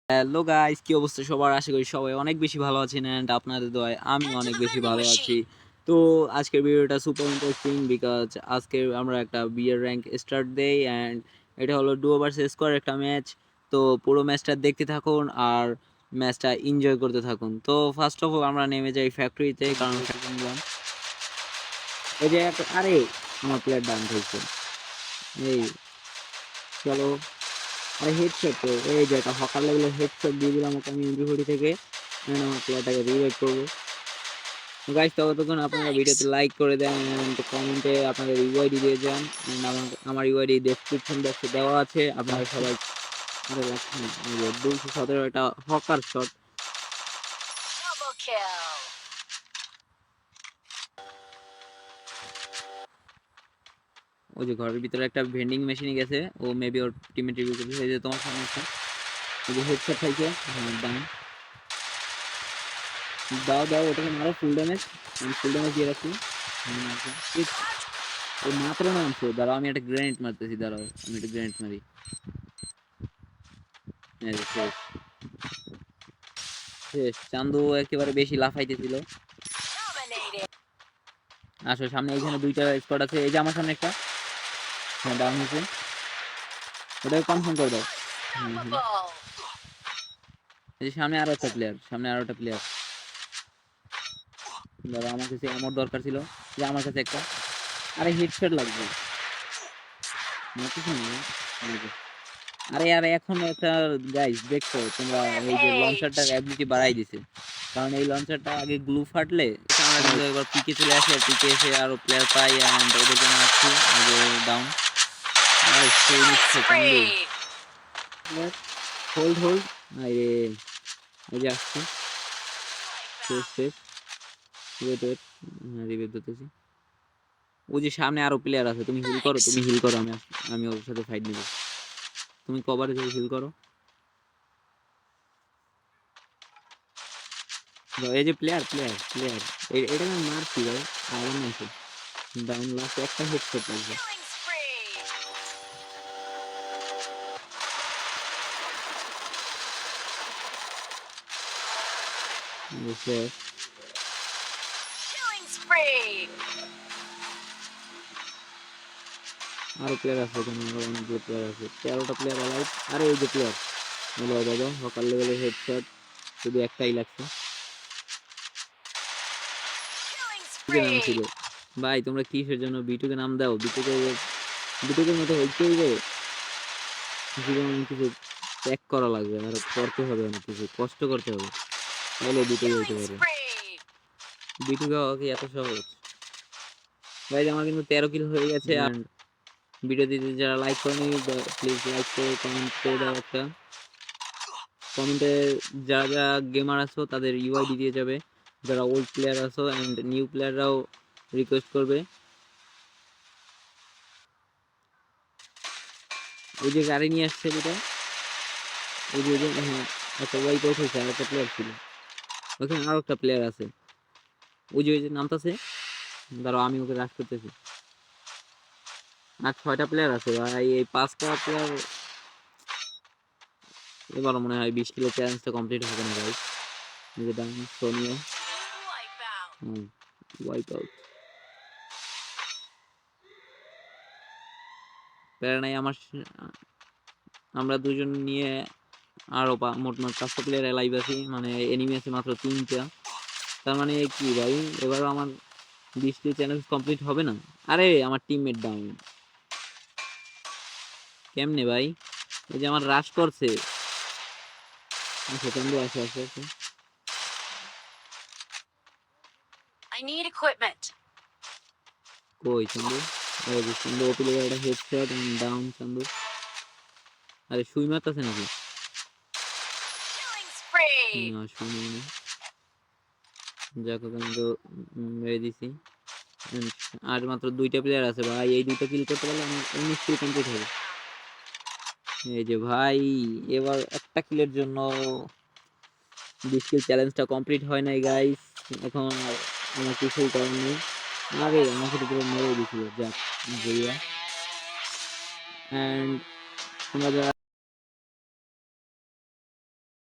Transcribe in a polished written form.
Hello guys, কি অবস্থা সবার? আশা করি সবাই অনেক বেশি ভালো আছেন এন্ড আপনাদের দোয়ায় আমি অনেক বেশি ভালো আছি। তো আজকের ভিডিওটা সুপার ইন্টারেস্টিং বিকজ আজকে আমরা একটা বিয়ার র্যাঙ্ক স্টার্ট দেই এন্ড এটা হলো ডুও ভার্সেস স্কোয়ার একটা ম্যাচ। তো পুরো ম্যাচটা দেখতে থাকুন আর ম্যাচটা এনজয় করতে থাকুন। তো ফার্স্ট অফ অল আমরা নেমে যাই ফ্যাক্টরিতে, কারণ এই যে আরে আমার প্লেয়ার ডাউন হয়েছে। এই চলো, আরে হেডশট তো, এই যে একটা হকার লেভেলের হেডশট দিয়ে দিলাম ওকে আমি ইনজুরি থেকে। আমার প্লেয়ারটাকে রিভাইভ করবো। গাইস ততক্ষণ আপনারা ভিডিওতে লাইক করে দেন এন্ড কমেন্টে আপনাদের ইউআইডি দিয়ে যান এন্ড আমার ইউআইডি ডেসক্রিপশন বক্সে দেওয়া আছে। আপনারা সবাই আরে লাগছে না, 217 একটা হকার শট। ওই যে ঘরের ভিতরে একটা ভেন্ডিং মেশিনে গেছে, ও মেবি ওর টিমমেট রিভিউ করছে। এই যে তোমার সামনে একটা ওই যে হেডশট খাইছে, ডান। দাও দাও ওটাকে মারো, ফুল ড্যামেজ। আমি ফুল ড্যামেজ দিয়ে রাখছি। ও মাত্র নামছে, দাঁড়াও আমি একটা গ্রেনেড মারতেছি, দাঁড়াও আমি একটা গ্রেনেড মারি। শেষ শেষ। চান্দু একেবারে বেশি লাফাইতেছিল। আসো সামনে, এইখানে দুইটা স্পট আছে। এই যে আমার সামনে একটা, হ্যাঁ ডাউন হয়েছে, ওটাকে কনফার্ম করে দাও। এই যে সামনে আরো একটা প্লেয়ার, সামনে আরো একটা প্লেয়ার। দাঁড়াও আমার কাছে আমার দরকার ছিল, যে আমার কাছে একটা, আরে হেডশট লাগবে। আরে আরে এখন একটা গাইস দেখছো তোমরা, এই যে লঞ্চারটার অ্যাবিলিটি বাড়াই দিছে। কারণ এই লঞ্চারটা আগে গ্লু ফাটলে আমরা কিন্তু এবার পিকে চলে আসি, আর পিকে এসে আরো প্লেয়ার পাই এন্ড ওদেরকে মারছি। এই যে ডাউন। আরে সেই নিচ্ছে চান্দু, হোল্ড হোল্ড। আরে এই যে আসছে, শেষ শেষ। ওয়েট ওয়েট, রিভাইভ দিতেছি। ওই যে সামনে আরো প্লেয়ার আছে, তুমি হিল করো, তুমি হিল করো, আমি ওর সাথে ফাইট নিব। তুমি কভারে থেকে হিল করো। এই যে প্লেয়ার প্লেয়ার প্লেয়ার, এটা আমি মারছি ভাই, আবার নামছে। ডাউন, লাস্ট একটা হেডশট লাগবে। আরো প্লেয়ার আছে এখানে, আরো অনেকগুলো প্লেয়ার আছে, 13টা প্লেয়ার অ্যালাইভ। আরে এই যে প্লেয়ার, দাদা দাদা হকার লেভেলের হেডশট, শুধু একটাই লাগছে। নাম ছিল ভাই, তোমরা কিসের জন্য বিটুকে নাম দাও? বিটুকের মতো হইতে হইবে, জীবন কিছু ত্যাগ করা লাগবে, আর করতে হবে, অনেক কিছু কষ্ট করতে হবে, তাহলে বিটুকে হইতে পারে। বিটুকে হওয়া কি এত সহজ? ভাই আমার কিন্তু 13 কিল হয়ে গেছে। আর ভিডিও দিতে যারা লাইক করেনি, প্লিজ লাইক করে কমেন্ট করে দাও একটা। কমেন্টে যারা যারা গেমার আছো তাদের ইউআইডি দিয়ে যাবে, যারা ওল্ড প্লেয়ার আছো অ্যান্ড নিউ প্লেয়াররাও রিকোয়েস্ট করবে। ওই যে গাড়ি নিয়ে আসছে যেটা, ওই যে হ্যাঁ, একটা ওয়াইপ আউট হয়েছে, আর একটা প্লেয়ার ছিল ওখানে, আরো একটা প্লেয়ার আছে। ওই যে নামতাছে, ধরো আমি ওকে রাশ করতেছি। আর 6টা প্লেয়ার আছে ভাই, এই 5টা প্লেয়ার এবার মনে হয় 20 কিলো চ্যালেঞ্জটা কমপ্লিট হবে না ভাই। যেটা সোনিয়া ওয়াইপ আউট, প্লেয়ার নাই আমার। আমরা দুজন নিয়ে আরো মোট 5টা প্লেয়ার লাইভ আছি, মানে এনিমি আছে মাত্র 3টা। তার মানে কি ভাই, এবারও আমার 20 কিলো চ্যালেঞ্জ কমপ্লিট হবে না। আরে আমার টিমমেট ডাউন, কেমনে ভাই? এই যে আমার রাশ করছে। আচ্ছা চন্দু আসে আসে আসে, কই চন্দু? ওই যে চন্দু ওপি লেগে একটা হেডশট ডাউন চন্দু। আরে সুই মারতেছে নাকি? না শুনি না, যাক আমি তো মেরে দিছি। আর মাত্র 2টা প্লেয়ার আছে ভাই, এই 2টা কিল করতে পারলে আমার 19 কিল কমপ্লিট হবে। এই যে ভাই, এবার একটা কিলের জন্য 20 কিল চ্যালেঞ্জটা কমপ্লিট হয় নাই গাইস। এখন আমার কিছুই করার নেই। আরে আমাকে তো পুরো মেরে দিছিল, যাক বইয়া। অ্যান্ড তোমরা যারা